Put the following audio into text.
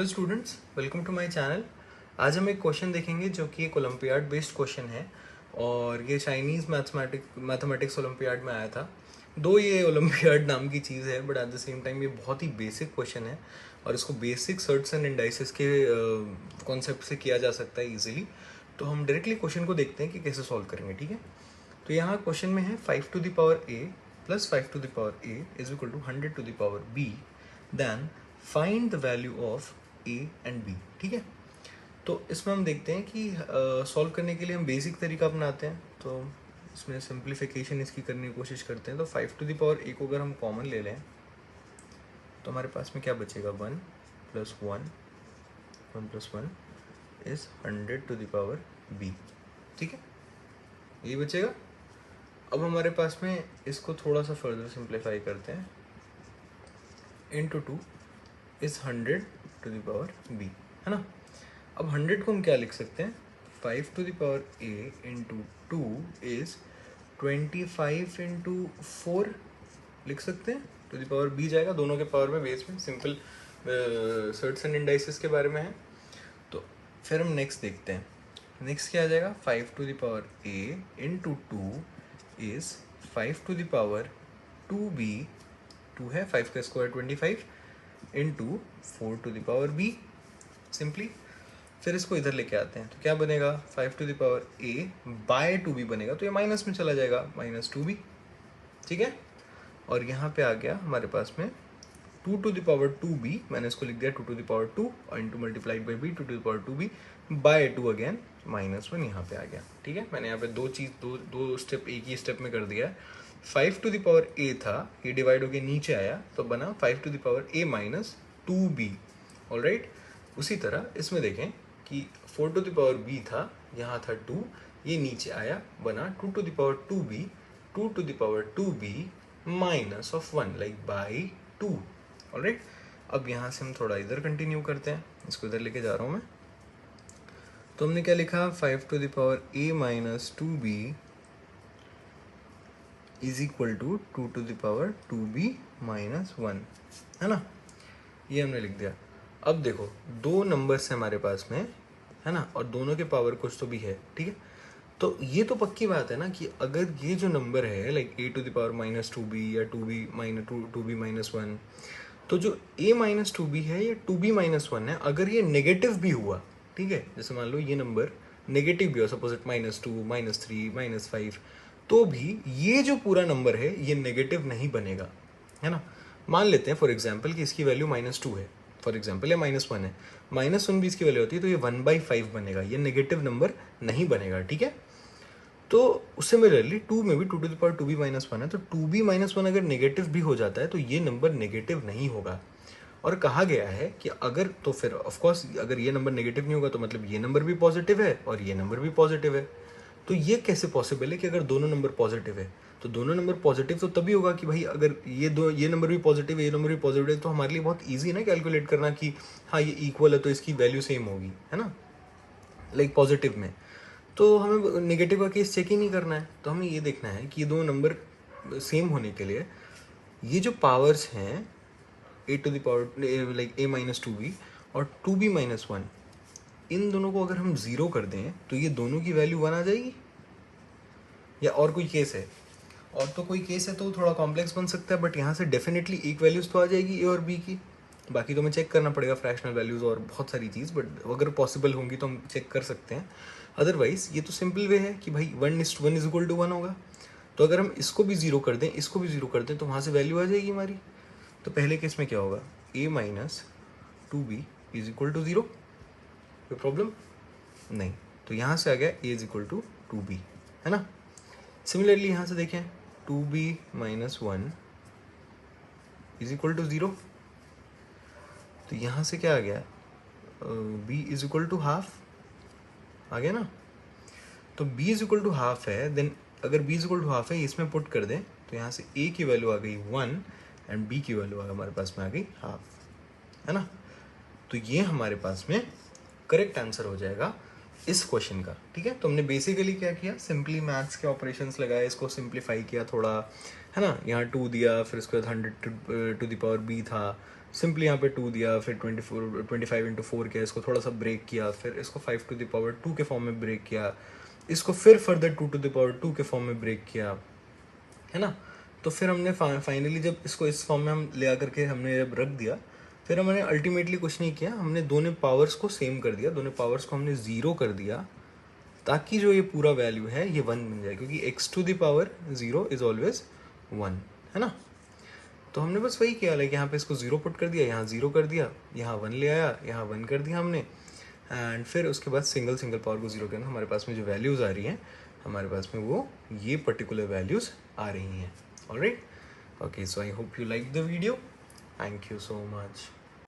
Hello students, welcome to my channel. आज हम एक क्वेश्चन देखेंगे जो कि एक ओलंपियाड बेस्ड क्वेश्चन है और ये चाइनीज़ मैथमेटिक्स ओलंपियाड में आया था। दो ये ओलंपियाड नाम की चीज़ है but at the same time ये बहुत ही बेसिक क्वेश्चन है और इसको बेसिक सर्ट्स एंड इंडाइसेस के कॉन्सेप्ट से किया जा सकता है इजीली। तो हम डायरेक्टली क्वेश्चन को देखते हैं कि कैसे सॉल्व करेंगे। ठीक है, तो यहाँ क्वेश्चन में है 5 to the power a plus 5 to the power a is equal to 100 to the power b, then find the value of a and b। ठीक है, तो इसमें हम देखते हैं कि सॉल्व करने के लिए हम बेसिक तरीका अपनाते हैं। तो इसमें सिंप्लीफिकेशन इसकी करने की कोशिश करते हैं। तो 5 टू द पावर a को अगर हम कॉमन ले लें तो हमारे पास में क्या बचेगा, 1 plus 1 plus 1 is 100 to the power b। ठीक है, ये बचेगा। अब हमारे पास में इसको थोड़ा सा फर्दर सिंप्लीफाई करते हैं। Into 2 is 100 to the power b, है ना। अब 100 को हम क्या लिख सकते हैं, 5 to the power a into 2 is 25 into 4 लिख सकते हैं। टू द पावर b जाएगा, दोनों के पावर में बेस में सिंपल सर्ट्स एंड इंडाइसेस के बारे में है। तो फिर हम नेक्स्ट देखते हैं। नेक्स्ट क्या आ जाएगा, 5 to the power a into 2 is 5 to the power 2b, 2 है 5 का square 25 into 4 to the power b simply. फिर इसको इधर लेके आते हैं तो क्या बनेगा, 5 to the power a by 2b बनेगा, तो ये माइनस में चला जाएगा, माइनस 2b। ठीक है, और यहाँ पे आ गया हमारे पास में 2 टू द पावर 2b, मैंने इसको लिख दिया 2 टू द पावर 2 और into multiplied by b, 2 to the power 2b by 2 again -1 यहाँ पे आ गया। ठीक है, मैंने यहाँ पे दो स्टेप एक ही स्टेप में कर दिया है। 5 टू द पावर a था, ये डिवाइड होके नीचे आया तो बना 5 to the power a minus 2b। Alright, उसी तरह इसमें देखें कि 4 टू द पावर b था, यहाँ था 2, ये नीचे आया बना 2 to the power 2b, 2 to the power 2b minus of 1 like by 2। Alright, अब यहाँ से हम थोड़ा इधर कंटिन्यू करते हैं, इसको इधर लेके जा रहा हूँ मैं। तो हमने क्या लिखा, 5 to the power a minus 2b is equal to 2 to the power 2b minus 1, है ना। ये हमने लिख दिया। अब देखो दो नंबर्स हैं हमारे पास में, है ना, और दोनों के पावर कुछ तो भी है। ठीक है, तो ये तो पक्की बात है ना कि अगर ये जो नंबर है like a to the power minus 2b या 2b माइनस 1, तो जो a माइनस 2b है या 2b माइनस 1 है, अगर ये नेगेटिव भी हुआ, ठीक है, जैसे मान लो ये नंबर नेगेटिव भी हो, सपोज इट -2 -3 -5, तो भी ये जो पूरा नंबर है ये नेगेटिव नहीं बनेगा, है ना। मान लेते हैं फॉर एग्जाम्पल कि इसकी वैल्यू -2 है फॉर एग्जाम्पल, या -1 है, -1 भी इसकी वैल्यू होती है तो ये 1/5 बनेगा, ये नेगेटिव नंबर नहीं बनेगा। ठीक है, तो सिमिलरली 2 में भी 2 to the power 2b minus 1 है, तो 2b माइनस 1 अगर नेगेटिव भी हो जाता है तो ये नंबर नेगेटिव नहीं होगा। और कहा गया है कि अगर, तो फिर ऑफकोर्स अगर ये नंबर नेगेटिव नहीं होगा तो मतलब ये नंबर भी पॉजिटिव है और ये नंबर भी पॉजिटिव है। तो ये कैसे पॉसिबल है कि अगर दोनों नंबर पॉजिटिव है, तो दोनों नंबर पॉजिटिव तो तभी होगा कि भाई अगर ये नंबर भी पॉजिटिव है, ये नंबर भी पॉजिटिव है, तो हमारे लिए बहुत ईजी है ना कैलकुलेट करना कि हाँ ये इक्वल है तो इसकी वैल्यू सेम होगी, है ना, लाइक पॉजिटिव में। तो हमें नेगेटिव का केस चेक ही नहीं करना है, तो हमें ये देखना है कि ये दो नंबर सेम होने के लिए ये जो पावर्स हैं a to the power like a minus 2b और 2b माइनस 1, इन दोनों को अगर हम ज़ीरो कर दें तो ये दोनों की वैल्यू 1 आ जाएगी। या और कोई केस है, और तो कोई केस है तो थोड़ा कॉम्प्लेक्स बन सकता है, बट यहाँ से डेफिनेटली एक वैल्यूज़ तो आ जाएगी a और b की। बाकी तो हमें चेक करना पड़ेगा फ्रैक्शनल वैल्यूज़ और बहुत सारी चीज़, बट अगर पॉसिबल होंगी तो हम चेक कर सकते हैं। अदरवाइज ये तो सिंपल वे है कि भाई 1 इज इक्वल टू 1 होगा। तो अगर हम इसको भी ज़ीरो कर दें, इसको भी ज़ीरो कर दें, तो वहाँ से वैल्यू आ जाएगी हमारी। तो पहले केस में क्या होगा, a minus 2b is equal to 0, कोई प्रॉब्लम नहीं। तो यहाँ से आ गया a is equal to 2b, है ना। सिमिलरली यहाँ से देखें 2b minus 1 is equal to 0, तो यहाँ से क्या आ गया, b is equal to half आ गया ना। तो b is equal to half है, देन अगर b is equal to half है इसमें पुट कर दें तो यहाँ से a की वैल्यू आ गई 1 एंड b की वैल्यू हमारे पास में आ गई हाफ, है ना। तो ये हमारे पास में करेक्ट आंसर हो जाएगा इस क्वेश्चन का। ठीक है, तो हमने बेसिकली क्या किया, सिंपली मैथ्स के ऑपरेशंस लगाए, इसको सिंप्लीफाई किया थोड़ा, है ना। यहाँ 2 दिया, फिर उसके बाद 100 टू द पावर b था, सिंपली यहाँ पे 2 दिया, फिर 25 इंटू 4 किया, इसको थोड़ा सा ब्रेक किया, फिर इसको 5 टू द पावर 2 के फॉर्म में ब्रेक किया, इसको फिर फर्दर 2 टू द पावर 2 के फॉर्म में ब्रेक किया, है ना। तो फिर हमने फाइनली जब इसको इस फॉर्म में हम ले आकर के हमने जब रख दिया, फिर हमने अल्टीमेटली कुछ नहीं किया, हमने दोनों पावर्स को सेम कर दिया, दोनों पावर्स को हमने 0 कर दिया, ताकि जो ये पूरा वैल्यू है ये 1 बन जाए, क्योंकि x to the power 0 is always 1, है ना। तो हमने बस वही किया, लाइक यहाँ पे इसको 0 पुट कर दिया, यहाँ 0 कर दिया, यहाँ 1 ले आया, यहाँ 1 कर दिया हमने, एंड फिर उसके बाद सिंगल पावर को 0 करना, हमारे पास में जो वैल्यूज़ आ रही हैं हमारे पास में वो ये पर्टिकुलर वैल्यूज़ आ रही हैं। Alright, okay, so I hope you like the video, thank you so much.